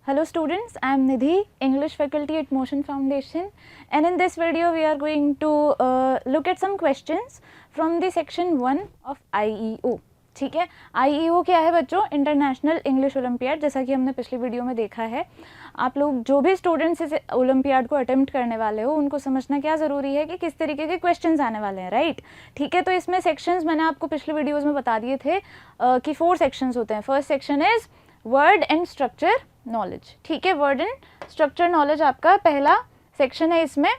Hello students, I am Nidhi, English faculty at Motion Foundation, and in this video we are going to look at some questions from the section 1 of IEO. ठीक है, IEO क्या है बच्चों? International English olympiad. जैसा कि हमने पिछली video में देखा है, आप लोग जो भी स्टूडेंट्स इस ओलंपियाड को अटेम्प्ट करने वाले हो उनको समझना क्या ज़रूरी है कि किस तरीके के क्वेश्चंस आने वाले हैं, राइट? ठीक है, तो इसमें सेक्शंस मैंने आपको पिछले वीडियोज़ में बता दिए थे कि 4 सेक्शंस होते हैं। First section is word and structure knowledge. ठीक है, वर्ड एंड स्ट्रक्चर नॉलेज आपका पहला सेक्शन है इसमें।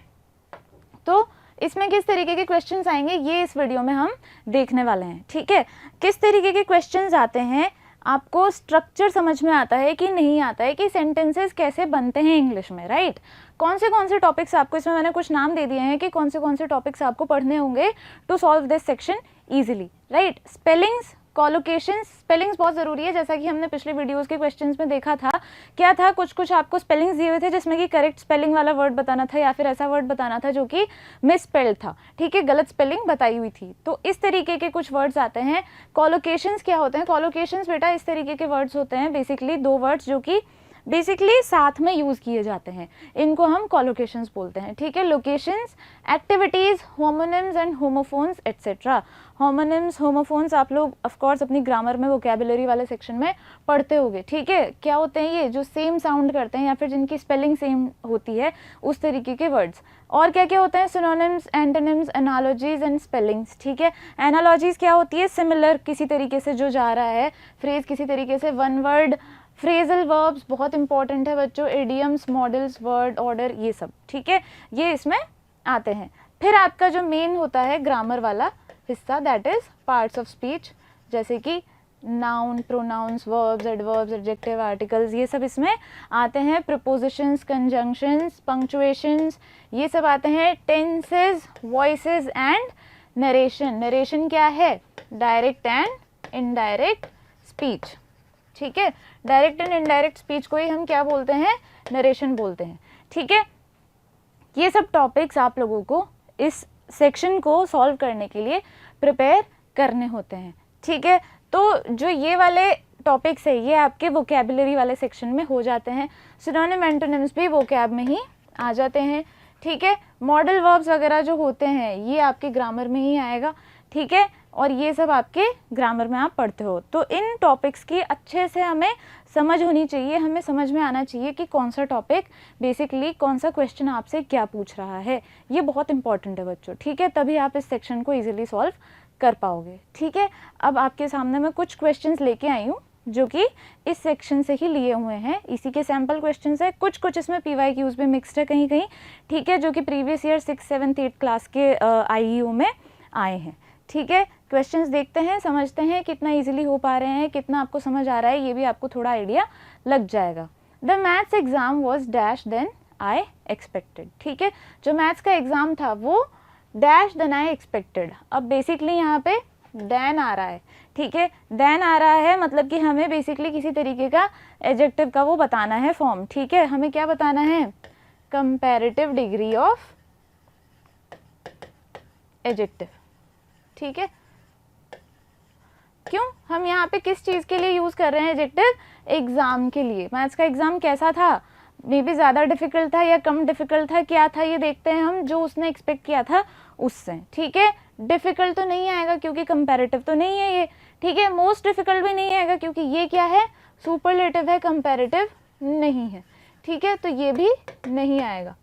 तो इसमें किस तरीके के क्वेश्चंस आएंगे ये इस वीडियो में हम देखने वाले हैं। ठीक है, किस तरीके के क्वेश्चंस आते हैं, आपको स्ट्रक्चर समझ में आता है कि नहीं आता है, कि सेंटेंसेस कैसे बनते हैं इंग्लिश में, राइट? कौन से टॉपिक्स आपको, इसमें मैंने कुछ नाम दे दिए हैं कि कौन से टॉपिक्स आपको पढ़ने होंगे to solve this section easily, right? Spellings, collocations, spellings बहुत ज़रूरी है। जैसा कि हमने पिछले वीडियोस के क्वेश्चंस में देखा था, क्या था, कुछ आपको स्पेलिंग्स दिए हुए थे जिसमें कि करेक्ट स्पेलिंग वाला वर्ड बताना था या फिर ऐसा वर्ड बताना था जो कि मिस स्पेल्ड था। ठीक है, गलत स्पेलिंग बताई हुई थी। तो इस तरीके के कुछ वर्ड्स आते हैं। कॉलोकेशंस क्या होते हैं? कॉलोकेशंस बेटा इस तरीके के वर्ड्स होते हैं, बेसिकली 2 वर्ड्स जो कि बेसिकली साथ में यूज़ किए जाते हैं, इनको हम कॉलोकेशंस बोलते हैं। ठीक है, locations, activities, homonyms and homophones etcetera. Homonyms, homophones आप लोग ऑफ कोर्स अपनी ग्रामर में वोकैबुलरी वाले सेक्शन में पढ़ते होंगे। ठीक है, क्या होते हैं ये? जो सेम साउंड करते हैं या फिर जिनकी स्पेलिंग सेम होती है, उस तरीके के वर्ड्स। और क्या क्या होते हैं? Synonyms, antonyms, analogies and spellings. ठीक है, एनालॉजीज क्या होती है? सिमिलर, किसी तरीके से जो जा रहा है फ्रेज, किसी तरीके से वन वर्ड। फ्रेजल वर्ब्स बहुत इंपॉर्टेंट है बच्चों, इडियम्स, मॉडल्स, वर्ड ऑर्डर, ये सब। ठीक है, ये इसमें आते हैं। फिर आपका जो मेन होता है ग्रामर वाला हिस्सा, that is parts of speech, जैसे कि noun, pronouns, verbs, adverbs, adjective, articles, ये सब इसमें आते हैं। प्रीपोजिशंस, कंजंक्शंस, पंक्चुएशंस, ये सब आते हैं। Tenses, voices and narration. Narration क्या है? Direct and indirect speech. ठीक है, डायरेक्ट एंड इनडायरेक्ट स्पीच को ही हम क्या बोलते हैं? नरेशन बोलते हैं। ठीक है, ये सब टॉपिक्स आप लोगों को इस सेक्शन को सॉल्व करने के लिए प्रिपेयर करने होते हैं। ठीक है, तो जो ये वाले टॉपिक्स है ये आपके वोकैबुलरी वाले सेक्शन में हो जाते हैं। सिनोनिम, एंटोनिम्स भी वोकैब में ही आ जाते हैं। ठीक है, मॉडल वर्ब्स वगैरह जो होते हैं ये आपके ग्रामर में ही आएगा। ठीक है, और ये सब आपके ग्रामर में आप पढ़ते हो। तो इन टॉपिक्स की अच्छे से हमें समझ होनी चाहिए, हमें समझ में आना चाहिए कि कौन सा टॉपिक बेसिकली, कौन सा क्वेश्चन आपसे क्या पूछ रहा है। ये बहुत इंपॉर्टेंट है बच्चों। ठीक है, तभी आप इस सेक्शन को इजीली सॉल्व कर पाओगे। ठीक है, अब आपके सामने मैं कुछ क्वेश्चंस लेके आई हूँ जो कि इस सेक्शन से ही लिए हुए हैं, इसी के सैम्पल क्वेश्चंस है। कुछ इसमें PYQs भी मिक्सड है कहीं कहीं। ठीक है, जो कि previous year 6th 7th 8th class के IEO में आए हैं। ठीक है, क्वेश्चंस देखते हैं, समझते हैं कितना इजीली हो पा रहे हैं, कितना आपको समझ आ रहा है, ये भी आपको थोड़ा आइडिया लग जाएगा। The maths exam was dash then I expected. ठीक है, जो मैथ्स का एग्जाम था वो डैश देन आई एक्सपेक्टेड। अब बेसिकली यहाँ पे देन आ रहा है। ठीक है, देन आ रहा है मतलब कि हमें बेसिकली किसी तरीके का एडजेक्टिव का वो बताना है फॉर्म। ठीक है, हमें क्या बताना है? Comparative degree of adjective. ठीक है, क्यों हम यहाँ पे किस चीज़ के लिए यूज़ कर रहे हैं एडजेक्टिव? एग्ज़ाम के लिए। मैथ्स का एग्ज़ाम कैसा था? मे बी ज़्यादा डिफ़िकल्ट था या कम डिफ़िकल्ट था, क्या था ये देखते हैं हम, जो उसने एक्सपेक्ट किया था उससे। ठीक है, डिफ़िकल्ट तो नहीं आएगा क्योंकि कंपैरेटिव तो नहीं है ये। ठीक है, मोस्ट डिफ़िकल्ट भी नहीं आएगा क्योंकि ये क्या है? सुपरलेटिव है, कंपैरेटिव नहीं है। ठीक है, तो ये भी नहीं आएगा।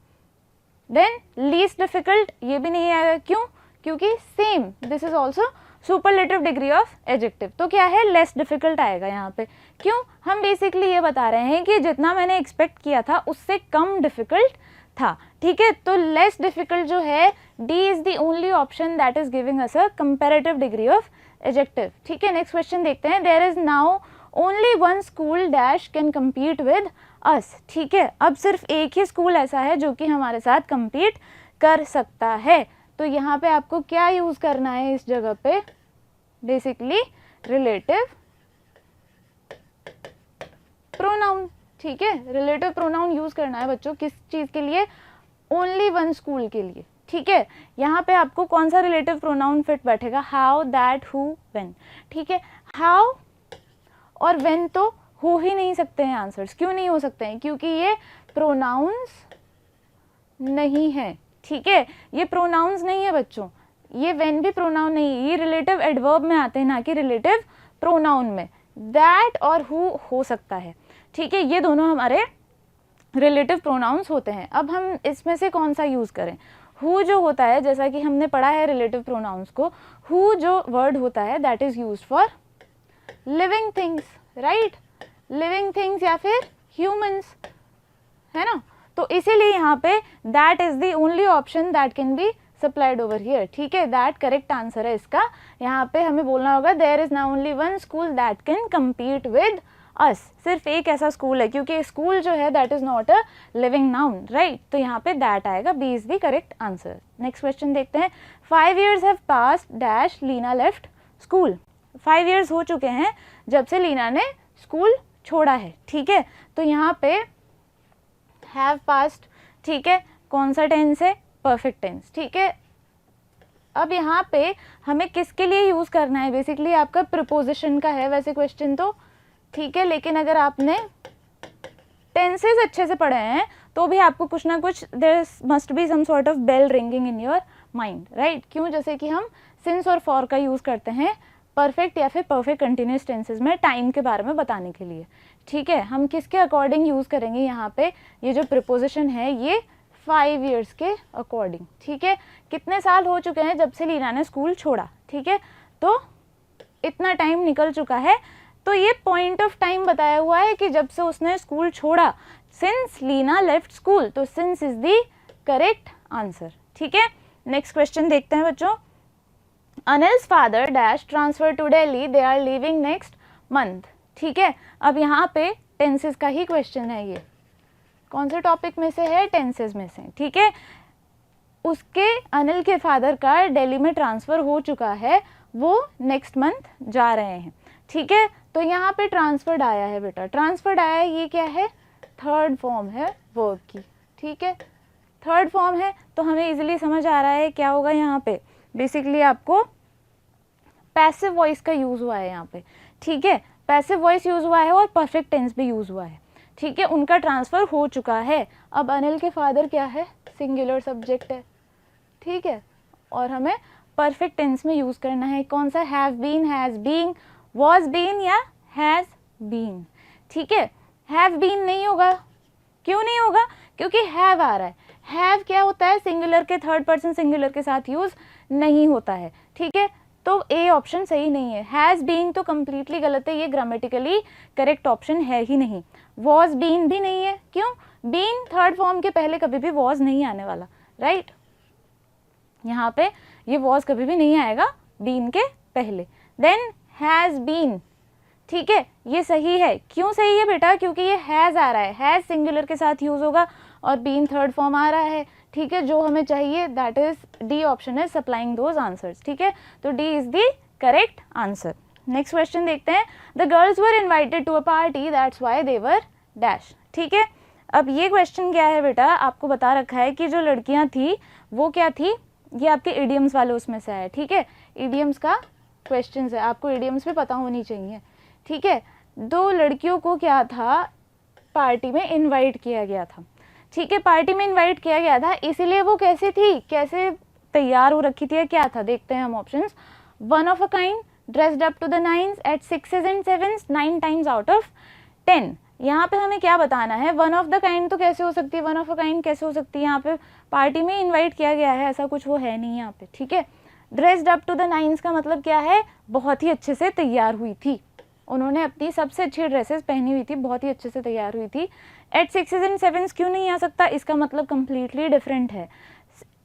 देन लीस्ट डिफ़िकल्ट, ये भी नहीं आएगा। क्यों? क्योंकि same, this is also superlative degree of adjective. तो क्या है? लेस डिफिकल्ट आएगा यहाँ पे। क्यों? हम बेसिकली ये बता रहे हैं कि जितना मैंने एक्सपेक्ट किया था उससे कम डिफिकल्ट था। ठीक है, तो लेस डिफिकल्ट जो है, D is the only option that is giving us a comparative degree of adjective. ठीक है, नेक्स्ट क्वेश्चन देखते हैं। There is now only one school dash can compete with us. ठीक है, अब सिर्फ एक ही स्कूल ऐसा है जो कि हमारे साथ कम्पीट कर सकता है। तो यहाँ पे आपको क्या यूज़ करना है इस जगह पे? Basically relative pronoun. ठीक है, रिलेटिव प्रोनाउन यूज़ करना है बच्चों। किस चीज़ के लिए? ओनली वन स्कूल के लिए। ठीक है, यहाँ पे आपको कौन सा रिलेटिव प्रोनाउन फिट बैठेगा? How, that, who, when. ठीक है, हाउ और व्हेन तो हो ही नहीं सकते हैं आंसर्स। क्यों नहीं हो सकते हैं? क्योंकि ये प्रोनाउंस नहीं है, ठीक है, ये प्रोनाउंस नहीं है बच्चों, ये व्हेन भी प्रोनाउन नहीं है, ये रिलेटिव एडवर्ब में आते हैं ना कि रिलेटिव प्रोनाउन में। दैट और हु हो सकता है, ठीक है, ये दोनों हमारे रिलेटिव प्रोनाउंस होते हैं। अब हम इसमें से कौन सा यूज़ करें? हु जो होता है, जैसा कि हमने पढ़ा है रिलेटिव प्रोनाउंस को, हु जो वर्ड होता है that is used for living things, right, living things या फिर ह्यूमंस, है ना। तो इसीलिए यहाँ पे that is the only option that can be supplied over here, ठीक है, दैट करेक्ट आंसर है इसका। यहाँ पे हमें बोलना होगा there is now only one school that can compete with us, सिर्फ एक ऐसा स्कूल है, क्योंकि स्कूल जो है that is not a living noun, right, तो यहाँ पे दैट आएगा, B is the correct answer. Next question देखते हैं। 5 years have passed dash Leena left school. 5 years हो चुके हैं जब से लीना ने स्कूल छोड़ा है, ठीक है, तो यहाँ पे हैव पास्ट, ठीक है, कौन सा टेंस है? परफेक्ट टेंस, ठीक है। अब यहाँ पे हमें किसके लिए यूज़ करना है? बेसिकली आपका प्रीपोजिशन का है वैसे क्वेश्चन तो, ठीक है, लेकिन अगर आपने टेंसेस अच्छे से पढ़े हैं तो भी आपको कुछ ना कुछ there must be some sort of bell ringing in your mind, right. क्यों? जैसे कि हम सिंस और फॉर का यूज़ करते हैं परफेक्ट या फिर परफेक्ट कंटिन्यूस टेंसेस में टाइम के बारे में बताने के लिए, ठीक है। हम किसके अकॉर्डिंग यूज़ करेंगे यहाँ पे? ये जो प्रीपोजिशन है ये 5 years के अकॉर्डिंग, ठीक है। कितने साल हो चुके हैं जब से लीना ने स्कूल छोड़ा, ठीक है, तो इतना टाइम निकल चुका है, तो ये पॉइंट ऑफ टाइम बताया हुआ है कि जब से उसने स्कूल छोड़ा, सिंस लीना लेफ्ट स्कूल, तो since is the correct answer, ठीक है। नेक्स्ट क्वेश्चन देखते हैं बच्चों। Anil's father dash transfer to Delhi, they are leaving next month, ठीक है। अब यहाँ पे टेंसेस का ही क्वेश्चन है, ये कौन से टॉपिक में से है? टेंसेस में से, ठीक है। उसके अनिल के फादर का दिल्ली में ट्रांसफ़र हो चुका है, वो नेक्स्ट मंथ जा रहे हैं, ठीक है। तो यहाँ पे ट्रांसफर्ड आया है बेटा, ट्रांसफर्ड आया है, ये क्या है? थर्ड फॉर्म है वर्ब की, ठीक है, थर्ड फॉर्म है, तो हमें इजीली समझ आ रहा है क्या होगा यहाँ पे। बेसिकली आपको पैसिव वॉइस का यूज़ हुआ है यहाँ पे, ठीक है, पैसिव वॉइस यूज़ हुआ है और परफेक्ट टेंस भी यूज़ हुआ है, ठीक है। उनका ट्रांसफ़र हो चुका है। अब अनिल के फादर क्या है? सिंगुलर सब्जेक्ट है, ठीक है, और हमें परफेक्ट टेंस में यूज़ करना है। कौन सा? Have been, has been, was been या हैज़ बीन, ठीक है। हैव बीन नहीं होगा, क्यों नहीं होगा? क्योंकि हैव आ रहा है। हैव क्या होता है? सिंगुलर के थर्ड पर्सन सिंगुलर के साथ यूज़ नहीं होता है, ठीक है, तो ए ऑप्शन सही नहीं है। हैज़ बीन तो कम्प्लीटली गलत है, ये ग्रामेटिकली करेक्ट ऑप्शन है ही नहीं। वॉज बीन भी नहीं है, क्यों? बीन थर्ड फॉर्म के पहले कभी भी वॉज नहीं आने वाला, राइट, यहाँ पे ये वॉज कभी भी नहीं आएगा बीन के पहले। देन हैज़ बीन, ठीक है, ये सही है। क्यों सही है बेटा? क्योंकि ये हैज़ आ रहा है, हैज़ सिंगुलर के साथ यूज़ होगा और बीन थर्ड फॉर्म आ रहा है, ठीक है। जो हमें चाहिए दैट इज डी ऑप्शन है सप्लाइंग दोज आंसर्स, ठीक है, तो D is the correct answer. Next question देखते हैं। The girls were invited to a party that's why they were dash, ठीक है। अब ये क्वेश्चन क्या है बेटा? आपको बता रखा है कि जो लड़कियां थी वो क्या थी, ये आपके इडियम्स वाले उसमें से आया, ठीक है, इडियम्स का क्वेश्चन है, आपको इडियम्स भी पता होनी चाहिए, ठीक है। दो लड़कियों को क्या था, पार्टी में इन्वाइट किया गया था, ठीक है, पार्टी में इन्वाइट किया गया था, इसीलिए वो कैसे थी, कैसे तैयार हो रखी थी, क्या था? देखते हैं हम options. One of a kind, dressed up to the nines, at 6s and 7s, 9 times out of 10। यहाँ पे हमें क्या बताना है? वन ऑफ द काइंड तो कैसे हो सकती है, वन ऑफ अ काइंड कैसे हो सकती है? यहाँ पे पार्टी में इन्वाइट किया गया है, ऐसा कुछ वो है नहीं यहाँ पे, ठीक है। Dressed up to the nines का मतलब क्या है? बहुत ही अच्छे से तैयार हुई थी, उन्होंने अपनी सबसे अच्छी ड्रेसेस पहनी हुई थी, बहुत ही अच्छे से तैयार हुई थी। एट 6s and 7s क्यों नहीं आ सकता? इसका मतलब कम्प्लीटली डिफरेंट है।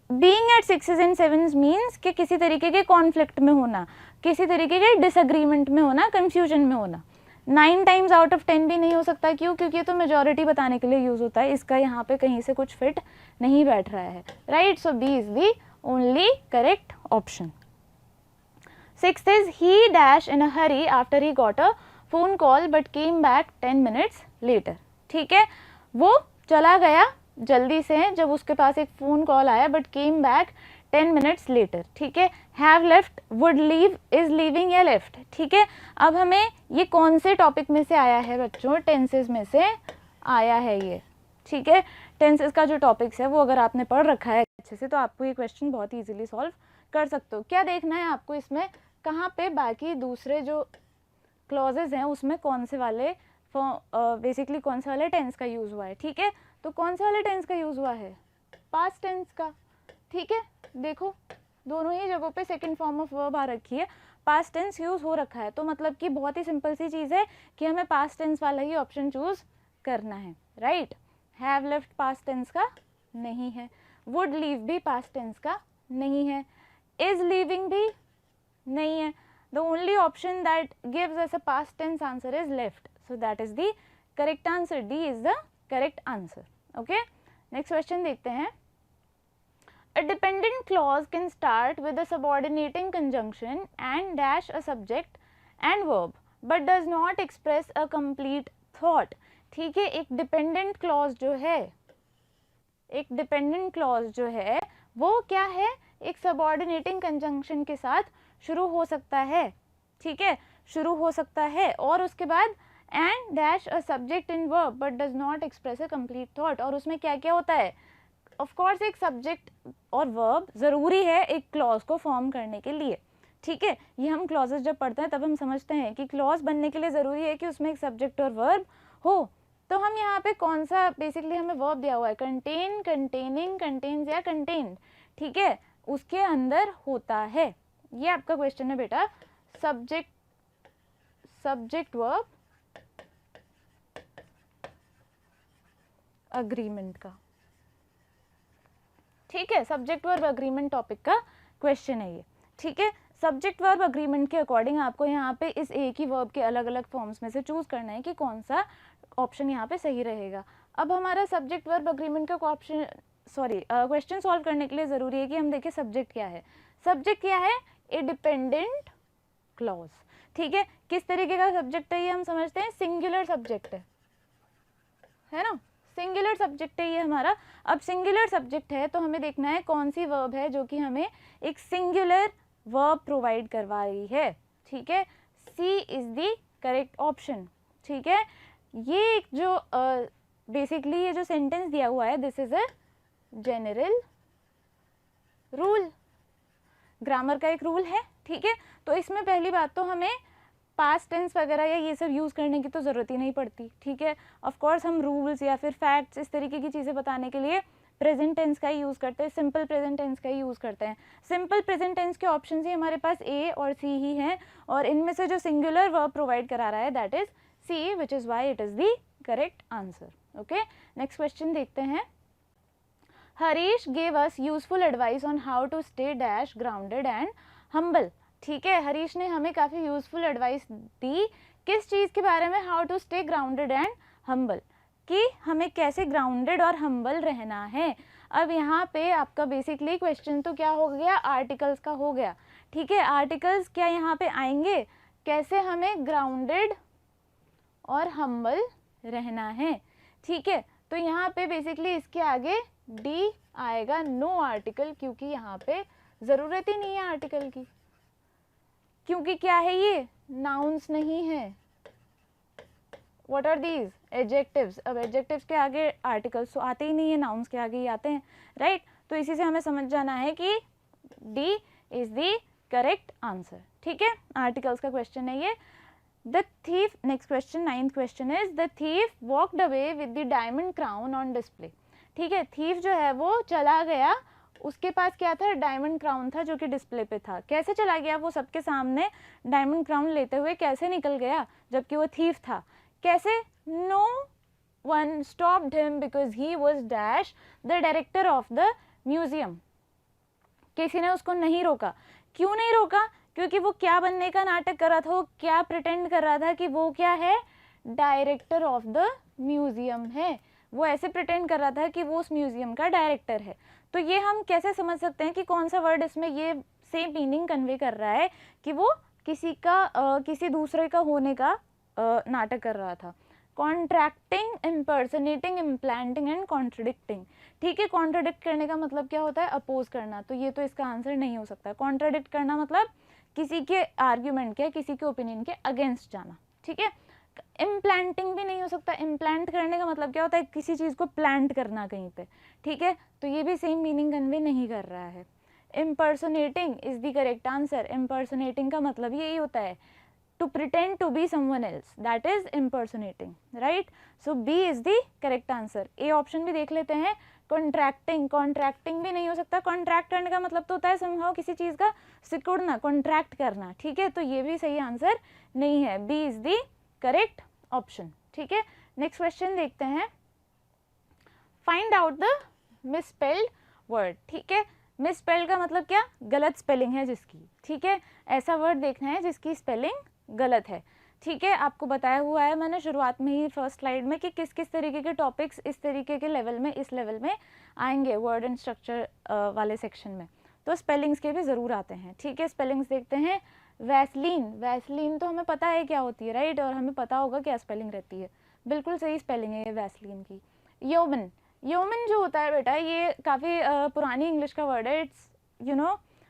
Being at 6s and 7s means कि किसी तरीके के कॉन्फ्लिक्ट में होना, किसी तरीके के डिसएग्रीमेंट में होना, कंफ्यूजन में होना। 9 times out of 10 भी नहीं हो सकता, क्यों? क्योंकि ये तो मेजॉरिटी बताने के लिए यूज़ होता है, इसका यहाँ पे कहीं से कुछ फिट नहीं बैठ रहा है, right. So B is the only correct option. 6th is he dash in a hurry after he got a phone call but came back 10 minutes later, ठीक है, वो चला गया जल्दी से जब उसके पास एक फ़ोन कॉल आया, but came back 10 minutes later, ठीक है। have left, would leave, is leaving या left, ठीक है। अब हमें ये कौन से टॉपिक में से आया है बच्चों, टेंसेस में से आया है ये, ठीक है। टेंसेस का जो टॉपिक्स है वो अगर आपने पढ़ रखा है अच्छे से तो आपको ये क्वेश्चन बहुत ईजिली सॉल्व कर सकते हो। क्या देखना है आपको इसमें, कहाँ पे बाकी दूसरे जो क्लॉजेज हैं उसमें कौन से वाले बेसिकली कौन से वाले टेंस का यूज़ हुआ है, ठीक है। तो कौन से वाले टेंस का यूज़ हुआ है, पास्ट टेंस का, ठीक है। देखो दोनों ही जगहों पे सेकंड फॉर्म ऑफ वर्ब आ रखी है, पास्ट टेंस यूज़ हो रखा है, तो मतलब कि बहुत ही सिंपल सी चीज़ है कि हमें पास्ट टेंस वाला ही ऑप्शन चूज़ करना है, right. Have left past tense का नहीं है, वुड लीव भी पास्ट टेंस का नहीं है, इज लीविंग भी नहीं है। The only option that gives us a past tense answer is left, so that is the correct answer, D is the correct answer. Okay, next question देखते हैं। A dependent clause can start with a subordinating conjunction and dash a subject and verb, but does not express a complete thought, ठीक है। एक dependent clause जो है, एक dependent clause जो है वो क्या है, एक सबऑर्डिनेटिंग कंजंक्शन के साथ शुरू हो सकता है, ठीक है, शुरू हो सकता है, और उसके बाद and dash a subject in verb but does not express a complete thought. और उसमें क्या क्या होता है, ऑफ कोर्स एक सब्जेक्ट और वर्ब ज़रूरी है एक क्लॉज को फॉर्म करने के लिए, ठीक है। ये हम क्लॉजेस जब पढ़ते हैं तब हम समझते हैं कि क्लॉज बनने के लिए ज़रूरी है कि उसमें एक सब्जेक्ट और वर्ब हो। तो हम यहाँ पे कौन सा, बेसिकली हमें वर्ब दिया हुआ है कंटेन, कंटेनिंग, कंटेन्स या कंटेन्ड, ठीक है, उसके अंदर होता है। ये आपका क्वेश्चन है बेटा, सब्जेक्ट वर्ब अग्रीमेंट का, ठीक है। सब्जेक्ट वर्ब अग्रीमेंट टॉपिक का क्वेश्चन है ये, ठीक है। सब्जेक्ट वर्ब अग्रीमेंट के अकॉर्डिंग आपको यहाँ पे इस एक ही वर्ब के अलग अलग फॉर्म्स में से चूज करना है कि कौन सा ऑप्शन यहाँ पे सही रहेगा। अब हमारा सब्जेक्ट वर्ब अग्रीमेंट का ऑप्शन क्वेश्चन सॉल्व करने के लिए ज़रूरी है कि हम देखें सब्जेक्ट क्या है। सब्जेक्ट क्या है, ए डिपेंडेंट क्लॉज, ठीक है। किस तरीके का सब्जेक्ट है ये हम समझते हैं, सिंगुलर सब्जेक्ट है ना, सिंगुलर सब्जेक्ट है ये हमारा। अब सिंगुलर सब्जेक्ट है तो हमें देखना है कौन सी वर्ब है जो कि हमें एक सिंगुलर वर्ब प्रोवाइड करवा रही है, ठीक है। सी इज द करेक्ट ऑप्शन, ठीक है। ये जो बेसिकली ये जो सेंटेंस दिया हुआ है, this is a general rule, grammar का एक रूल है, ठीक है। तो इसमें पहली बात तो हमें पास्ट टेंस वगैरह या ये सब यूज़ करने की तो ज़रूरत ही नहीं पड़ती, ठीक है। ऑफ कोर्स हम रूल्स या फिर फैक्ट्स इस तरीके की चीज़ें बताने के लिए प्रेजेंट टेंस का ही यूज़ करते हैं, सिंपल प्रेजेंट टेंस का ही यूज़ करते हैं। सिंपल प्रेजेंट टेंस के ऑप्शन ही हमारे पास ए और सी ही हैं, और इनमें से जो सिंगुलर वर्ब प्रोवाइड करा रहा है that is C, which is why it is the correct answer. Okay, next question देखते हैं। Harish gave us useful advice on how to stay dash grounded and humble, ठीक है। हरीश ने हमें काफ़ी यूजफुल एडवाइस दी, किस चीज़ के बारे में, how to stay grounded and humble, कि हमें कैसे ग्राउंडेड और हम्बल रहना है। अब यहाँ पे आपका बेसिकली क्वेश्चन तो क्या हो गया, आर्टिकल्स का हो गया, ठीक है। आर्टिकल्स क्या यहाँ पे आएंगे, कैसे हमें ग्राउंडेड और हम्बल रहना है, ठीक है। तो यहाँ पे बेसिकली इसके आगे डी आएगा, नो आर्टिकल, क्योंकि यहाँ पे ज़रूरत ही नहीं है आर्टिकल की, क्योंकि क्या है ये, नाउन्स नहीं है। What are these, adjectives. अब एडजेक्टिव्स के आगे आर्टिकल्स तो आते ही नहीं है, नाउन्स के आगे ही आते हैं, राइट। तो इसी से हमें समझ जाना है कि D is the correct answer, ठीक है। आर्टिकल्स का क्वेश्चन है ये। The thief, next question, 9th question is the thief walked away with the diamond crown on display, ठीक है। थीफ जो है वो चला गया, उसके पास क्या था, डायमंड क्राउन था जो कि डिस्प्ले पे था। कैसे चला गया, वो सबके सामने डायमंड क्राउन लेते हुए कैसे निकल गया जबकि वो थीफ था, कैसे, no one stopped him because he was dash the director of the museum, किसी ने उसको नहीं रोका। क्यों नहीं रोका, क्योंकि वो क्या बनने का नाटक कर रहा था, वो क्या प्रिटेंड कर रहा था कि वो क्या है, डायरेक्टर ऑफ द म्यूजियम है। वो ऐसे प्रिटेंड कर रहा था कि वो उस म्यूजियम का डायरेक्टर है। तो ये हम कैसे समझ सकते हैं कि कौन सा वर्ड इसमें ये सेम मीनिंग कन्वे कर रहा है कि वो किसी का किसी दूसरे का होने का नाटक कर रहा था। Contracting, impersonating, implanting and contradicting. ठीक है, कॉन्ट्रडिक्ट करने का मतलब क्या होता है? अपोज करना, तो ये तो इसका आंसर नहीं हो सकता। कॉन्ट्रडिक्ट करना मतलब किसी के आर्ग्यूमेंट के, किसी के ओपिनियन के अगेंस्ट जाना। ठीक है, इम्प्लांटिंग भी नहीं हो सकता। इम्प्लांट करने का मतलब क्या होता है? किसी चीज़ को प्लांट करना कहीं पे। ठीक है, तो ये भी सेम मीनिंग कन्वे नहीं कर रहा है। Impersonating is the correct answer. Impersonating का मतलब यही होता है to pretend to be someone else, that is impersonating, right? So B is the correct answer. A option भी देख लेते हैं। contracting, contracting भी नहीं हो सकता। contract करने का मतलब तो होता है somehow किसी चीज़ का सिकुड़ना, contract करना। ठीक है, तो ये भी सही आंसर नहीं है। B is the correct option. ठीक है, नेक्स्ट क्वेश्चन देखते हैं। Find out the misspelled word. ठीक है, मिसस्पेल्ड का मतलब क्या? गलत स्पेलिंग है जिसकी। ठीक है, ऐसा वर्ड देखना है जिसकी स्पेलिंग गलत है। ठीक है, आपको बताया हुआ है मैंने शुरुआत में ही फर्स्ट स्लाइड में कि किस किस तरीके के टॉपिक्स इस तरीके के लेवल में, इस लेवल में आएंगे वर्ड एंड स्ट्रक्चर वाले सेक्शन में, तो स्पेलिंग्स के भी ज़रूर आते हैं। ठीक है, स्पेलिंग्स देखते हैं। वैसलीन, वैसलीन तो हमें पता है क्या होती है, राइट? और हमें पता होगा क्या स्पेलिंग रहती है। बिल्कुल सही स्पेलिंग है ये वैसलीन की। यौमन, यौमन जो होता है बेटा, ये काफ़ी पुरानी इंग्लिश का वर्ड है। इट्स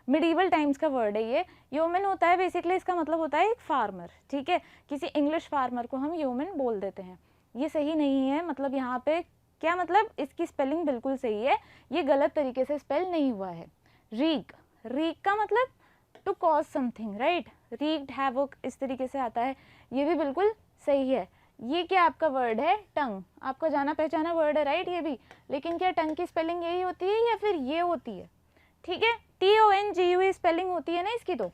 मिडीवल टाइम्स का वर्ड है ये। योमन होता है बेसिकली, इसका मतलब होता है एक फार्मर। ठीक है, किसी इंग्लिश फार्मर को हम योमन बोल देते हैं। ये सही नहीं है, मतलब यहाँ पे क्या मतलब? इसकी स्पेलिंग बिल्कुल सही है, ये गलत तरीके से स्पेल नहीं हुआ है। रीक, रीक का मतलब to cause something, right? Wreaked havoc इस तरीके से आता है, ये भी बिल्कुल सही है। ये क्या आपका वर्ड है? टंग, आपका जाना पहचाना वर्ड है, राइट? ये भी, लेकिन क्या टंग की स्पेलिंग यही होती है या फिर ये होती है? ठीक है, TONGUE स्पेलिंग होती है ना इसकी, तो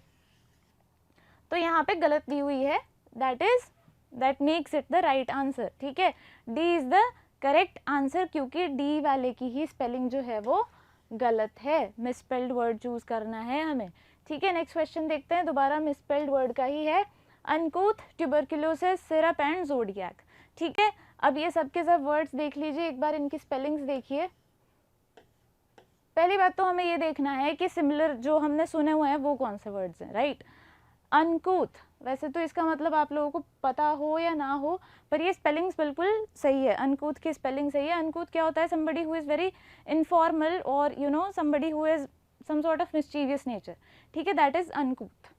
यहाँ पे गलत दी हुई है। That makes it the right answer. ठीक है, D is the correct answer, क्योंकि D वाले की ही स्पेलिंग जो है वो गलत है। मिसस्पेल्ड वर्ड चूज करना है हमें। ठीक है, नेक्स्ट क्वेश्चन देखते हैं। दोबारा मिसस्पेल्ड वर्ड का ही है। अनकूथ, ट्यूबरक्यूलोसिस, सिरप एंड ज़ोडिएक। ठीक है, अब ये सब के सब वर्ड्स देख लीजिए, एक बार इनकी स्पेलिंग्स देखिए। पहली बात तो हमें ये देखना है कि सिमिलर जो हमने सुने हुए हैं वो कौन से वर्ड्स हैं, राइट? अनकूथ, वैसे तो इसका मतलब आप लोगों को पता हो या ना हो, पर ये स्पेलिंग्स बिल्कुल सही है। अनकूथ की स्पेलिंग सही है। अनकूथ क्या होता है? somebody who is very informal और somebody who is some sort of mischievous nature। ठीक है, दैट इज अनकूथ।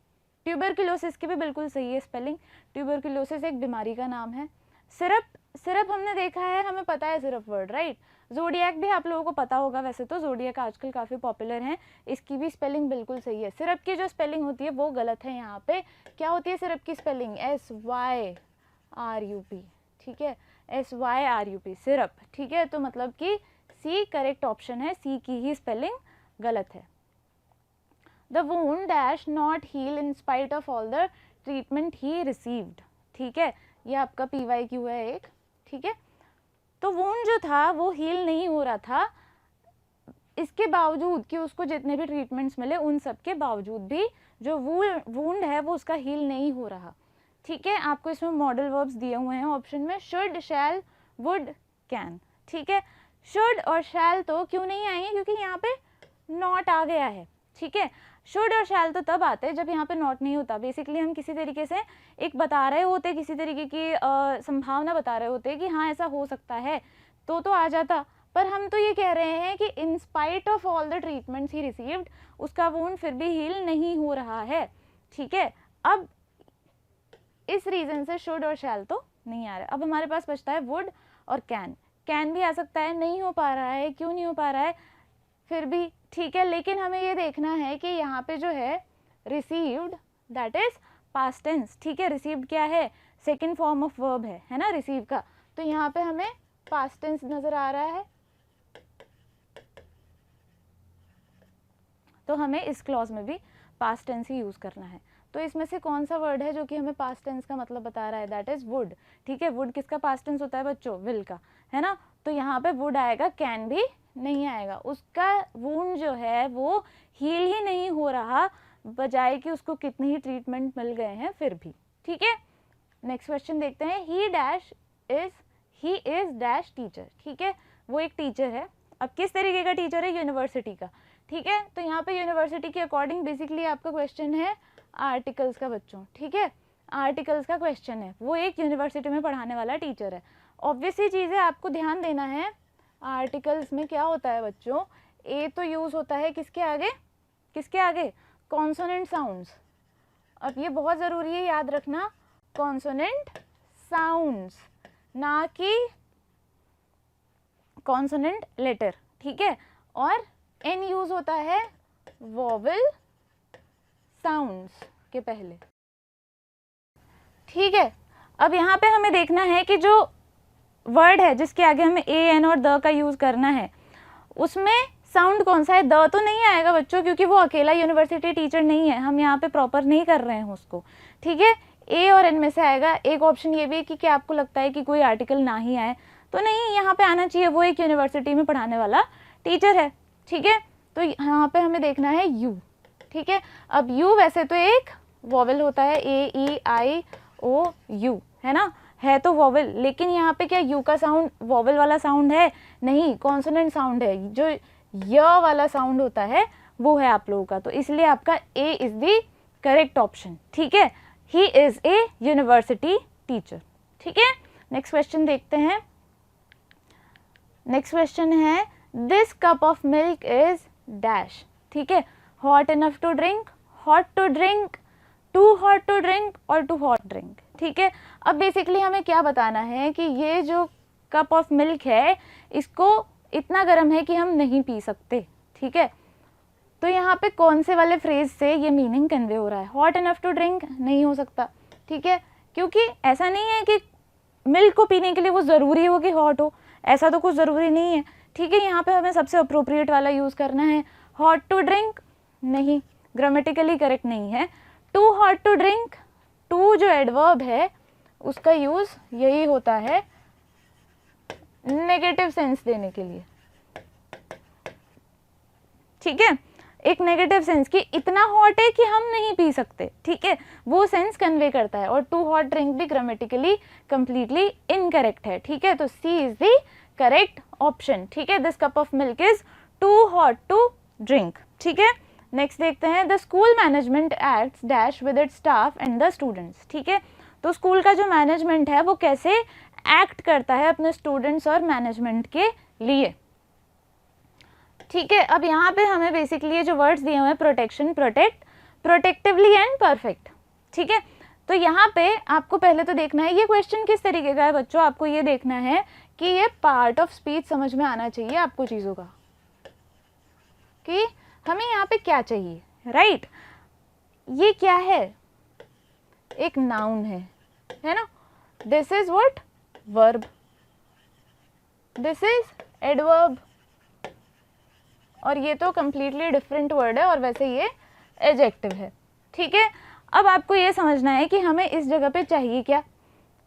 ट्यूबरक्यूलोसिस की भी बिल्कुल सही है स्पेलिंग। ट्यूबरक्यूलोसिस एक बीमारी का नाम है। सिरप, सिरप हमने देखा है, हमें पता है सिरप वर्ड, राइट? ज़ोडिएक भी आप लोगों को पता होगा, वैसे तो ज़ोडिएक आजकल काफ़ी पॉपुलर है, इसकी भी स्पेलिंग बिल्कुल सही है। सिरप की जो स्पेलिंग होती है वो गलत है। यहाँ पे क्या होती है सिरप की स्पेलिंग? SYRUP। ठीक है, SYRUP सिरप। ठीक है, तो मतलब कि C करेक्ट ऑप्शन है, C की ही स्पेलिंग गलत है। The wound dash not heal in spite of all the treatment he received. ठीक है, ये आपका PYQ है एक। ठीक है, तो वुंड जो था वो हील नहीं हो रहा था, इसके बावजूद कि उसको जितने भी ट्रीटमेंट्स मिले उन सब के बावजूद भी जो वुंड है वो उसका हील नहीं हो रहा। ठीक है, आपको इसमें मॉडल वर्ब्स दिए हुए हैं ऑप्शन में, शुड, शैल, वुड, कैन। ठीक है, शुड और शैल तो क्यों नहीं आएंगे? क्योंकि यहाँ पे नॉट आ गया है। ठीक है, शुड और शैल तो तब आते हैं जब यहाँ पे नॉट नहीं होता। बेसिकली हम किसी तरीके से एक बता रहे होते, किसी तरीके की संभावना बता रहे होते कि हाँ ऐसा हो सकता है, तो आ जाता। पर हम तो ये कह रहे हैं कि इन spite of all the treatments he received, उसका वुंड फिर भी हील नहीं हो रहा है। ठीक है, अब इस रीजन से शुड और शैल तो नहीं आ रहा। अब हमारे पास बचता है वुड और कैन। कैन भी आ सकता है, नहीं हो पा रहा है, क्यों नहीं हो पा रहा है फिर भी? ठीक है, लेकिन हमें ये देखना है कि यहाँ पे जो है received, that is past tense. ठीक है, रिसीव्ड क्या है? सेकंड फॉर्म ऑफ वर्ब है ना रिसीव का, तो यहाँ पे हमें पास्ट टेंस नजर आ रहा है, तो हमें इस क्लॉज में भी पास्ट टेंस ही यूज करना है। तो इसमें से कौन सा वर्ड है जो कि हमें पास्ट टेंस का मतलब बता रहा है? That is would. ठीक है, वुड किसका पास्ट टेंस होता है बच्चों? विल का, है ना? तो यहाँ पे वुड आएगा, कैन भी नहीं आएगा। उसका वुंड जो है वो हील ही नहीं हो रहा, बजाय कि उसको कितनी ही ट्रीटमेंट मिल गए हैं फिर भी। ठीक है, नेक्स्ट क्वेश्चन देखते हैं। He is dash teacher. ठीक है, वो एक टीचर है। अब किस तरीके का टीचर है? यूनिवर्सिटी का। ठीक है, तो यहाँ पे यूनिवर्सिटी के अकॉर्डिंग बेसिकली आपका क्वेश्चन है आर्टिकल्स का बच्चों। ठीक है, आर्टिकल्स का क्वेश्चन है, वो एक यूनिवर्सिटी में पढ़ाने वाला टीचर है। ऑब्वियसली चीज़ है, आपको ध्यान देना है आर्टिकल्स में क्या होता है बच्चों, ए तो यूज़ होता है किसके आगे, किसके आगे, कॉन्सोनेंट साउंड्स। अब ये बहुत ज़रूरी है याद रखना, कॉन्सोनेंट साउंड्स, ना कि कॉन्सोनेंट लेटर, ठीक है। और एन यूज़ होता है वोवेल साउंड्स के पहले, ठीक है। अब यहाँ पे हमें देखना है कि जो वर्ड है जिसके आगे हमें ए एन और द का यूज़ करना है, उसमें साउंड कौन सा है, द तो नहीं आएगा बच्चों, क्योंकि वो अकेला यूनिवर्सिटी टीचर नहीं है, हम यहाँ पे प्रॉपर नहीं कर रहे हैं उसको, ठीक है। ए और एन में से आएगा। एक ऑप्शन ये भी है कि क्या आपको लगता है कि कोई आर्टिकल ना ही आए, तो नहीं, यहाँ पे आना चाहिए, वो एक यूनिवर्सिटी में पढ़ाने वाला टीचर है, ठीक है। तो यहाँ पे हमें देखना है यू, ठीक है। अब यू वैसे तो एक वॉवेल होता है, ए ई आई ओ यू, है ना, है तो वॉवेल, लेकिन यहाँ पे क्या यू का साउंड वॉवेल वाला साउंड है, नहीं, कॉन्सोनेंट साउंड है, जो य वाला साउंड होता है वो है आप लोगों का, तो इसलिए आपका A is the correct option, ठीक है। He is a university teacher, ठीक है। नेक्स्ट क्वेश्चन देखते हैं। नेक्स्ट क्वेश्चन है, this cup of milk is dash, ठीक है। Hot enough to drink, hot to drink, too hot to drink और टू हॉट ड्रिंक, ठीक है। अब बेसिकली हमें क्या बताना है कि ये जो कप ऑफ मिल्क है इसको इतना गर्म है कि हम नहीं पी सकते, ठीक है। तो यहाँ पे कौन से वाले फ्रेज से ये मीनिंग कन्वे हो रहा है, हॉट इनफ टू ड्रिंक नहीं हो सकता, ठीक है, क्योंकि ऐसा नहीं है कि मिल्क को पीने के लिए वो ज़रूरी हो कि हॉट हो, ऐसा तो कुछ ज़रूरी नहीं है, ठीक है। यहाँ पे हमें सबसे अप्रोप्रिएट वाला यूज़ करना है। हॉट टू ड्रिंक नहीं, ग्रामेटिकली करेक्ट नहीं है। Too hot to drink, too जो एडवर्ब है उसका यूज़ यही होता है नेगेटिव सेंस देने के लिए, ठीक है, एक नेगेटिव सेंस कि इतना हॉट है कि हम नहीं पी सकते, ठीक है, वो सेंस कन्वे करता है। और टू हॉट ड्रिंक भी ग्रामेटिकली कंप्लीटली इनकरेक्ट है, ठीक है, तो C is the correct option, ठीक है। This cup of milk is too hot to drink, ठीक है। नेक्स्ट देखते हैं, the school management acts dash with its staff and the students, ठीक है। तो स्कूल का जो मैनेजमेंट है वो कैसे एक्ट करता है अपने स्टूडेंट्स और मैनेजमेंट के लिए, ठीक है। अब यहाँ पे हमें बेसिकली ये जो वर्ड्स दिए हुए हैं, प्रोटेक्शन, प्रोटेक्ट, प्रोटेक्टिवली एंड परफेक्ट, ठीक है। तो यहाँ पे आपको पहले तो देखना है ये क्वेश्चन किस तरीके का है बच्चों, आपको ये देखना है कि ये पार्ट ऑफ स्पीच समझ में आना चाहिए आपको चीज़ों का, कि हमें यहाँ पे क्या चाहिए, राइट। ये क्या है, एक नाउन है ना, this is what, verb, this is adverb, और ये तो कंप्लीटली डिफरेंट वर्ड है और वैसे ये एडजेक्टिव है, ठीक है। अब आपको ये समझना है कि हमें इस जगह पे चाहिए क्या,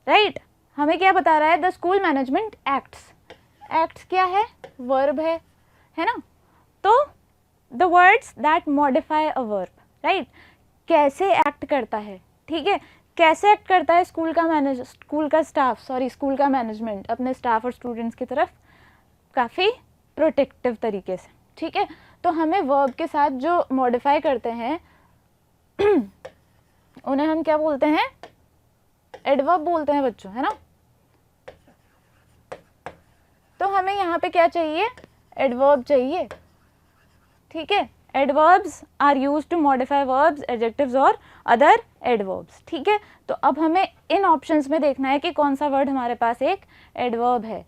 राइट। हमें क्या बता रहा है, the school management acts, acts क्या है, वर्ब है ना, तो the words that modify a verb, right, कैसे एक्ट करता है, ठीक है, कैसे एक्ट करता है स्कूल का मैनेजमेंट अपने स्टाफ और स्टूडेंट्स की तरफ काफ़ी प्रोटेक्टिव तरीके से, ठीक है। तो हमें वर्ब के साथ जो मॉडिफाई करते हैं उन्हें हम क्या बोलते हैं, एडवर्ब बोलते हैं बच्चों, है ना। तो हमें यहाँ पे क्या चाहिए, एडवर्ब चाहिए, ठीक है। Adverbs are used to modify verbs, adjectives और अदर एडवर्ब्स, ठीक है। तो अब हमें इन ऑप्शंस में देखना है कि कौन सा वर्ड हमारे पास एक एडवर्ब है।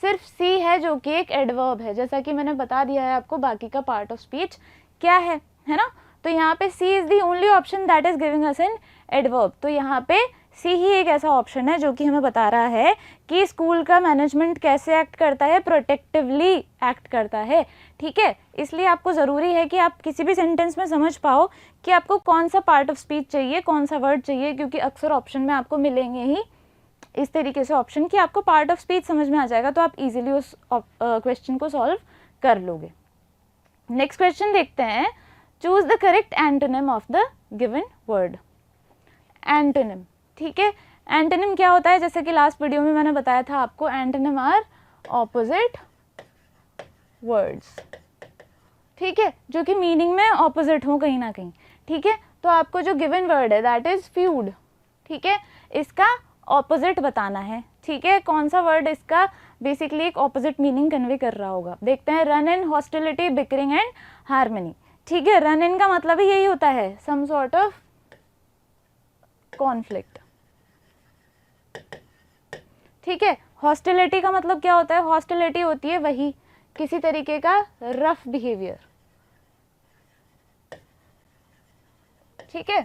सिर्फ सी है जो कि एक एडवर्ब है, जैसा कि मैंने बता दिया है आपको बाकी का पार्ट ऑफ स्पीच क्या है ना। तो यहाँ पे C is the only option that is giving us an adverb. तो यहाँ पे सी ही एक ऐसा ऑप्शन है जो कि हमें बता रहा है कि स्कूल का मैनेजमेंट कैसे एक्ट करता है, प्रोटेक्टिवली एक्ट करता है, ठीक है। इसलिए आपको ज़रूरी है कि आप किसी भी सेंटेंस में समझ पाओ कि आपको कौन सा पार्ट ऑफ स्पीच चाहिए, कौन सा वर्ड चाहिए, क्योंकि अक्सर ऑप्शन में आपको मिलेंगे ही इस तरीके से ऑप्शन कि आपको पार्ट ऑफ स्पीच समझ में आ जाएगा, तो आप इजीली उस क्वेश्चन को सॉल्व कर लोगे। नेक्स्ट क्वेश्चन देखते हैं, choose the correct antonym of the given word. Antonym, ठीक है, एंटोनिम क्या होता है, जैसे कि लास्ट वीडियो में मैंने बताया था आपको, एंटोनिम आर ऑपोजिट वर्ड्स, ठीक है, जो कि मीनिंग में ऑपोजिट हो कहीं ना कहीं, ठीक है। तो आपको जो गिवन वर्ड है दैट इज फ्यूड, ठीक है, इसका ऑपोजिट बताना है, ठीक है, कौन सा वर्ड इसका बेसिकली एक ऑपोजिट मीनिंग कन्वे कर रहा होगा। देखते हैं, run in, hostility, bickering and harmony. ठीक है, रन इन का मतलब ही यही होता है, सम सॉर्ट ऑफ कॉन्फ्लिक्ट। ठीक है, हॉस्टिलिटी का मतलब क्या होता है, हॉस्टिलिटी होती है वही किसी तरीके का रफ बिहेवियर। ठीक है,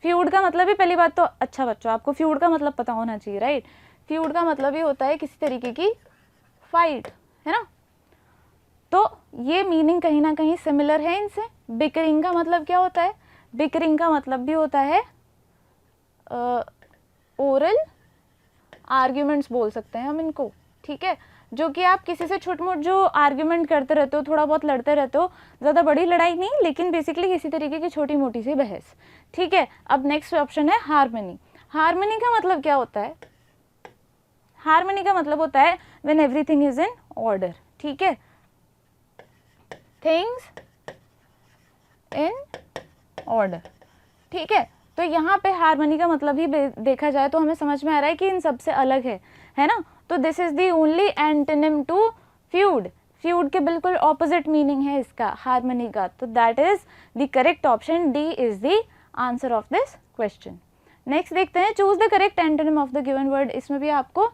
फ्यूड का मतलब ही, पहली बात तो अच्छा बच्चों आपको फ्यूड का मतलब पता होना चाहिए, राइट। फ्यूड का मतलब ही होता है किसी तरीके की फाइट, है ना। तो ये मीनिंग कहीं ना कहीं सिमिलर है इनसे। बिकरिंग का मतलब क्या होता है, बिकरिंग का मतलब भी होता है ओरल आर्ग्यूमेंट्स बोल सकते हैं हम इनको। ठीक है, जो कि आप किसी से छोट मोट जो आर्ग्यूमेंट करते रहते हो, थोड़ा बहुत लड़ते रहते हो, ज़्यादा बड़ी लड़ाई नहीं, लेकिन बेसिकली किसी तरीके की छोटी मोटी सी बहस। ठीक है, अब नेक्स्ट ऑप्शन है हार्मनी। हार्मनी का मतलब क्या होता है, हार्मनी का मतलब होता है when everything is in order. ठीक है, थिंग्स इन ऑर्डर। ठीक है, तो यहाँ पे हार्मनी का मतलब ही देखा जाए तो हमें समझ में आ रहा है कि इन सबसे अलग है ना। तो this is the only antonym to feud. Feud के बिल्कुल ऑपोजिट मीनिंग है इसका, हार्मनी का। तो that is the correct option, D is the answer of this question. Next देखते हैं, choose the correct antonym of the given word. इसमें भी आपको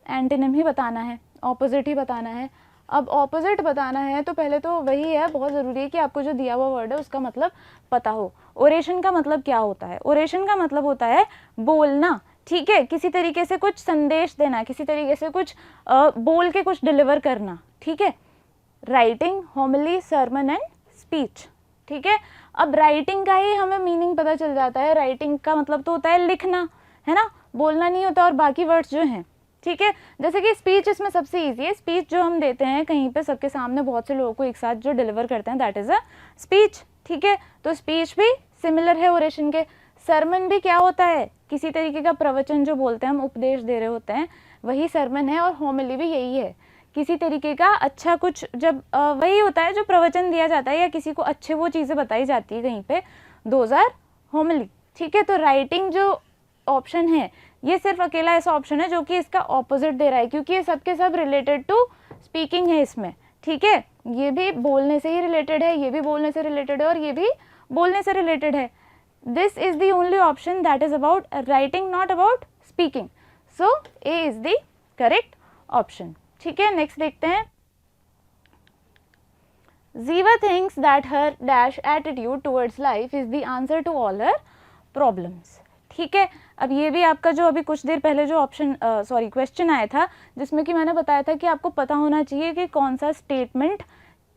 एंटोनिम ही बताना है, ऑपोजिट ही बताना है। अब ऑपोजिट बताना है तो पहले तो वही है, बहुत ज़रूरी है कि आपको जो दिया हुआ वर्ड है उसका मतलब पता हो। ओरेशन का मतलब क्या होता है, ओरेशन का मतलब होता है बोलना। ठीक है, किसी तरीके से कुछ संदेश देना, किसी तरीके से कुछ बोल के कुछ डिलीवर करना। ठीक है, writing, homily, sermon and speech. ठीक है, अब राइटिंग का ही हमें मीनिंग पता चल जाता है। राइटिंग का मतलब तो होता है लिखना, है ना, बोलना नहीं होता। और बाकी वर्ड्स जो हैं, ठीक है, जैसे कि स्पीच इसमें सबसे ईजी है। स्पीच जो हम देते हैं कहीं पे सबके सामने बहुत से लोगों को एक साथ जो डिलीवर करते हैं, दैट इज अ स्पीच। ठीक है, तो स्पीच भी सिमिलर है ओरेशन के। सरमन भी क्या होता है, किसी तरीके का प्रवचन जो बोलते हैं हम, उपदेश दे रहे होते हैं, वही सरमन है। और होमिली भी यही है, किसी तरीके का अच्छा कुछ जब वही होता है जो प्रवचन दिया जाता है या किसी को अच्छे वो चीज़ें बताई जाती है कहीं पे, दोज आर होमिली। ठीक है, तो राइटिंग जो ऑप्शन है ये सिर्फ अकेला ऐसा ऑप्शन है जो कि इसका ऑपोजिट दे रहा है, क्योंकि ये सब के सब रिलेटेड टू स्पीकिंग है इसमें। ठीक है, ये भी बोलने से ही रिलेटेड है, ये भी बोलने से रिलेटेड है और ये भी बोलने से रिलेटेड है। This is the only option that is about writing, not about speaking. So A is the correct option. ठीक है, नेक्स्ट देखते हैं, Ziva thinks that her dash attitude towards life is the answer to all her problems. ठीक है, अब ये भी आपका जो अभी कुछ देर पहले जो ऑप्शन क्वेश्चन आया था, जिसमें कि मैंने बताया था कि आपको पता होना चाहिए कि कौन सा स्टेटमेंट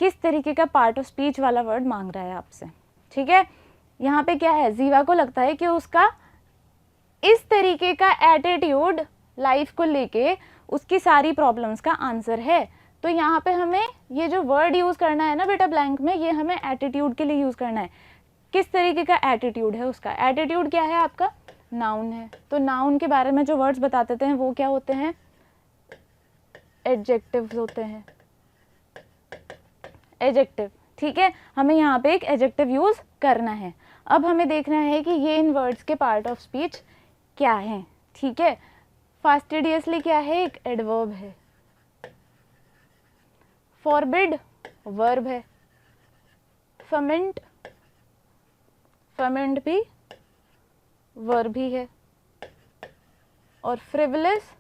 किस तरीके का पार्ट ऑफ स्पीच वाला वर्ड मांग रहा है आपसे। ठीक है, यहाँ पे क्या है, जीवा को लगता है कि उसका इस तरीके का एटीट्यूड लाइफ को लेके उसकी सारी प्रॉब्लम्स का आंसर है। तो यहाँ पे हमें ये जो वर्ड यूज़ करना है ना बेटा ब्लैंक में, ये हमें एटीट्यूड के लिए यूज़ करना है। किस तरीके का एटीट्यूड है उसका, एटीट्यूड क्या है आपका, नाउन है। तो नाउन के बारे में जो वर्ड्स बता देते हैं वो क्या होते हैं, एडजेक्टिव्स होते हैं, एडजेक्टिव। ठीक है, हमें यहाँ पे एक एडजेक्टिव यूज़ करना है। अब हमें देखना है कि ये इन वर्ड्स के पार्ट ऑफ स्पीच क्या हैं। ठीक है, फास्टिडियसली क्या है, एक एडवर्ब है। फॉरबिड वर्ब है। फर्मेंट, फर्मेंट भी वर्ब ही है। और फ्रिवलेस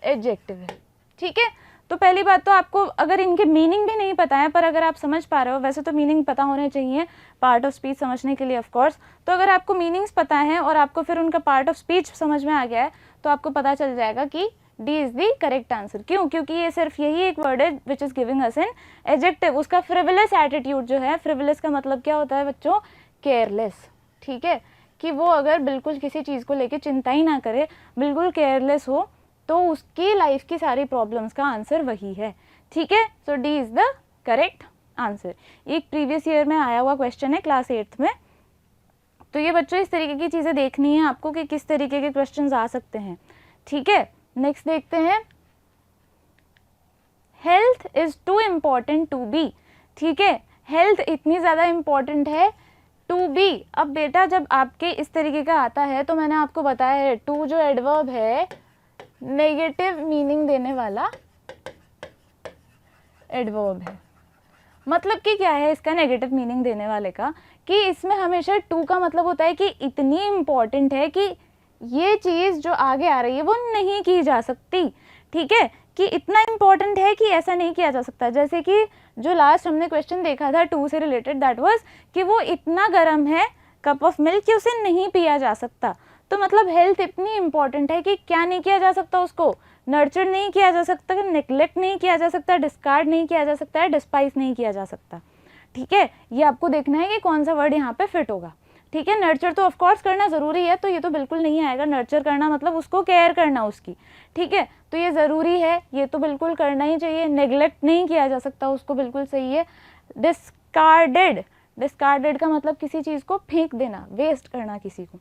एडजेक्टिव है। ठीक है, तो पहली बात तो आपको अगर इनके मीनिंग भी नहीं पता है, पर अगर आप समझ पा रहे हो, वैसे तो मीनिंग पता होने चाहिए पार्ट ऑफ स्पीच समझने के लिए ऑफ कोर्स। तो अगर आपको मीनिंग्स पता है और आपको फिर उनका पार्ट ऑफ स्पीच समझ में आ गया है, तो आपको पता चल जाएगा कि D is the correct answer. क्यों, क्योंकि ये सिर्फ यही एक वर्ड है which is giving us an adjective. उसका फ्रिवलेस एटीट्यूड जो है, फ्रिवलेस का मतलब क्या होता है बच्चों, केयरलेस। ठीक है, कि वो अगर बिल्कुल किसी चीज़ को लेके चिंता ही ना करे, बिल्कुल केयरलेस हो, तो उसकी लाइफ की सारी प्रॉब्लम्स का आंसर वही है। ठीक है, so D is the correct answer. एक प्रीवियस ईयर में आया हुआ क्वेश्चन है क्लास 8th में। तो ये बच्चों इस तरीके की चीज़ें देखनी है आपको कि किस तरीके के क्वेश्चंस आ सकते हैं। ठीक है, नेक्स्ट देखते हैं, health is too important to be. ठीक है, हेल्थ इतनी ज़्यादा इम्पॉर्टेंट है टू बी। अब बेटा जब आपके इस तरीके का आता है तो मैंने आपको बताया है टू जो एडवर्ब है नेगेटिव मीनिंग देने वाला एडवर्ब है। मतलब कि क्या है इसका नेगेटिव मीनिंग देने वाले का, कि इसमें हमेशा टू का मतलब होता है कि इतनी इम्पॉर्टेंट है कि ये चीज़ जो आगे आ रही है वो नहीं की जा सकती, ठीक है, कि इतना इम्पॉर्टेंट है कि ऐसा नहीं किया जा सकता। जैसे कि जो लास्ट हमने क्वेश्चन देखा था टू से रिलेटेड, दैट वाज कि वो इतना गर्म है कप ऑफ मिल्क कि उसे नहीं पिया जा सकता। तो मतलब हेल्थ इतनी इम्पॉर्टेंट है कि क्या नहीं किया जा सकता, उसको नर्चर नहीं किया जा सकता, नेग्लेक्ट नहीं किया जा सकता, डिस्कार्ड नहीं किया जा सकता है, डिस्पाइस नहीं किया जा सकता, ठीक है। ये आपको देखना है कि कौन सा वर्ड यहाँ पे फिट होगा, ठीक है। नर्चर तो ऑफकोर्स करना ज़रूरी है, तो ये तो बिल्कुल नहीं आएगा। नर्चर करना मतलब उसको केयर करना उसकी, ठीक है, तो ये ज़रूरी है, ये तो बिल्कुल करना ही चाहिए। नेग्लेक्ट नहीं किया जा सकता उसको, बिल्कुल सही है। डिस्कार्डेड, डिस्कार्डेड का मतलब किसी चीज़ को फेंक देना, वेस्ट करना किसी को।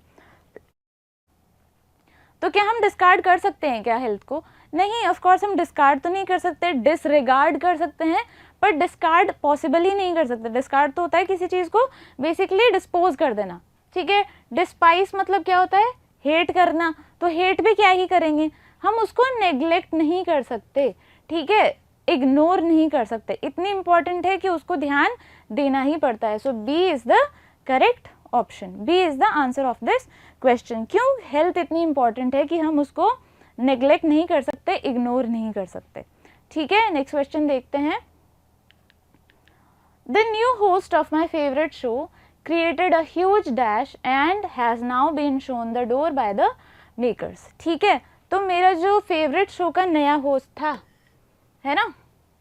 तो क्या हम डिस्कार्ड कर सकते हैं क्या हेल्थ को? नहीं, ऑफ कोर्स हम डिस्कार्ड तो नहीं कर सकते, डिसरिगार्ड कर सकते हैं, पर डिस्कार्ड पॉसिबल ही नहीं कर सकते। डिस्कार्ड तो होता है किसी चीज़ को बेसिकली डिस्पोज कर देना, ठीक है। डिस्पाइस मतलब क्या होता है? हेट करना। तो हेट भी क्या ही करेंगे हम, उसको नेग्लेक्ट नहीं कर सकते, ठीक है, इग्नोर नहीं कर सकते। इतनी इंपॉर्टेंट है कि उसको ध्यान देना ही पड़ता है। So B is the correct option, B is the answer of this question. क्यों? हेल्थ इतनी इंपॉर्टेंट है कि हम उसको नेग्लेक्ट नहीं कर सकते, इग्नोर नहीं कर सकते, ठीक है। नेक्स्ट क्वेश्चन देखते हैं। The new host of my favourite show created a huge dash and has now been shown the door by the makers, ठीक है। तो मेरा जो फेवरेट शो का नया होस्ट था, है ना,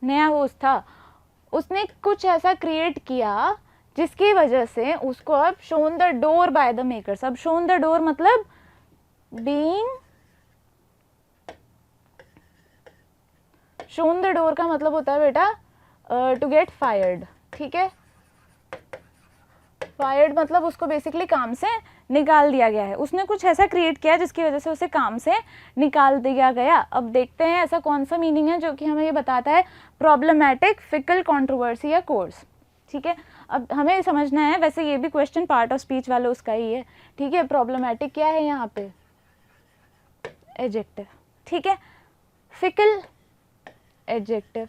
नया होस्ट था, उसने कुछ ऐसा क्रिएट किया जिसकी वजह से उसको अब shown the door by the makers. अब शोन द डोर मतलब बीइंग, शोन द डोर का मतलब होता है बेटा टू गेट फायर्ड, ठीक है। फायर्ड मतलब उसको बेसिकली काम से निकाल दिया गया है। उसने कुछ ऐसा क्रिएट किया जिसकी वजह से उसे काम से निकाल दिया गया। अब देखते हैं ऐसा कौन सा मीनिंग है जो कि हमें ये बताता है प्रॉब्लमैटिक, फिकल, कंट्रोवर्सी या कोर्स, ठीक है। अब हमें समझना है, वैसे ये भी क्वेश्चन पार्ट ऑफ स्पीच वाले उसका ही है, ठीक है। प्रॉब्लमैटिक क्या है यहाँ पे? एडजेक्टिव, ठीक है। Fickle adjective,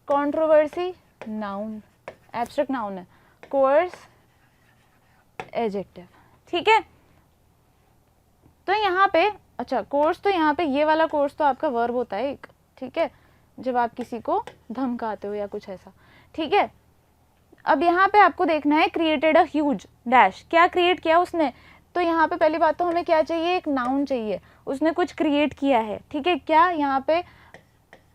controversy noun, abstract noun है, कोर्स एडजेक्टिव, ठीक है। तो यहाँ पे अच्छा कोर्स, तो यहाँ पे ये वाला कोर्स तो आपका वर्ब होता है एक, ठीक है, जब आप किसी को धमकाते हो या कुछ ऐसा, ठीक है। अब यहाँ पे आपको देखना है क्रिएटेड अ ह्यूज डैश, क्या क्रिएट किया उसने? तो यहाँ पे पहली बात तो हमें क्या चाहिए? एक नाउन चाहिए। उसने कुछ क्रिएट किया है, ठीक है। क्या यहाँ पे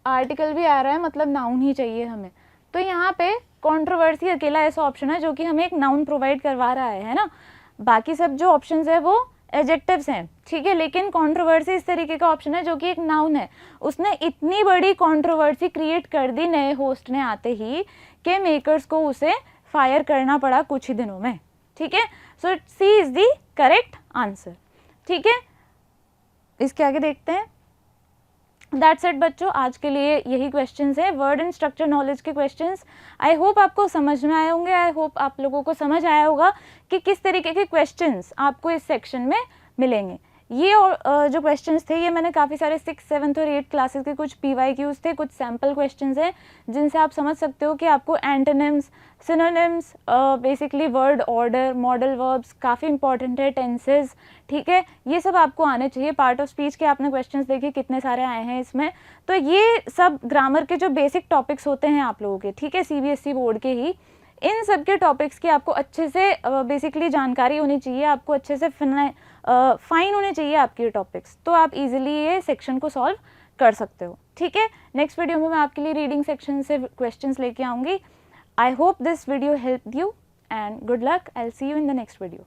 आर्टिकल भी आ रहा है, मतलब नाउन ही चाहिए हमें। तो यहाँ पे कंट्रोवर्सी अकेला ऐसा ऑप्शन है जो कि हमें एक नाउन प्रोवाइड करवा रहा है ना। बाकी सब जो ऑप्शंस है वो एडजेक्टिव्स हैं, ठीक है, लेकिन कंट्रोवर्सी इस तरीके का ऑप्शन है जो कि एक नाउन है। उसने इतनी बड़ी कंट्रोवर्सी क्रिएट कर दी नए होस्ट ने आते ही कि मेकर्स को उसे फायर करना पड़ा कुछ ही दिनों में, ठीक है। सो सी इज द करेक्ट आंसर, ठीक है। इसके आगे देखते हैं। दैट्स इट बच्चों, आज के लिए यही क्वेश्चंस है, वर्ड एंड स्ट्रक्चर नॉलेज के क्वेश्चंस। आई होप आपको समझ में आए होंगे, आई होप आप लोगों को समझ आया होगा कि किस तरीके के क्वेश्चंस आपको इस सेक्शन में मिलेंगे। ये और जो क्वेश्चंस थे ये मैंने काफ़ी सारे 6, 7 और 8 क्लासेस के कुछ PYQs थे, कुछ सैम्पल क्वेश्चंस हैं जिनसे आप समझ सकते हो कि आपको antonyms, synonyms, basically word order, modal verbs काफ़ी इंपॉर्टेंट है, टेंसेस, ठीक है, ये सब आपको आने चाहिए। पार्ट ऑफ स्पीच के आपने क्वेश्चंस देखे कितने सारे आए हैं इसमें। तो ये सब ग्रामर के जो बेसिक टॉपिक्स होते हैं आप लोगों के, ठीक है, CBSE बोर्ड के ही, इन सब के टॉपिक्स की आपको अच्छे से बेसिकली जानकारी होनी चाहिए, आपको अच्छे से फाइन होने चाहिए आपके टॉपिक्स, तो आप इजीली ये सेक्शन को सॉल्व कर सकते हो, ठीक है। नेक्स्ट वीडियो में मैं आपके लिए रीडिंग सेक्शन से क्वेश्चंस लेके आऊँगी। I hope this video help you and good luck. I will see you in the next video.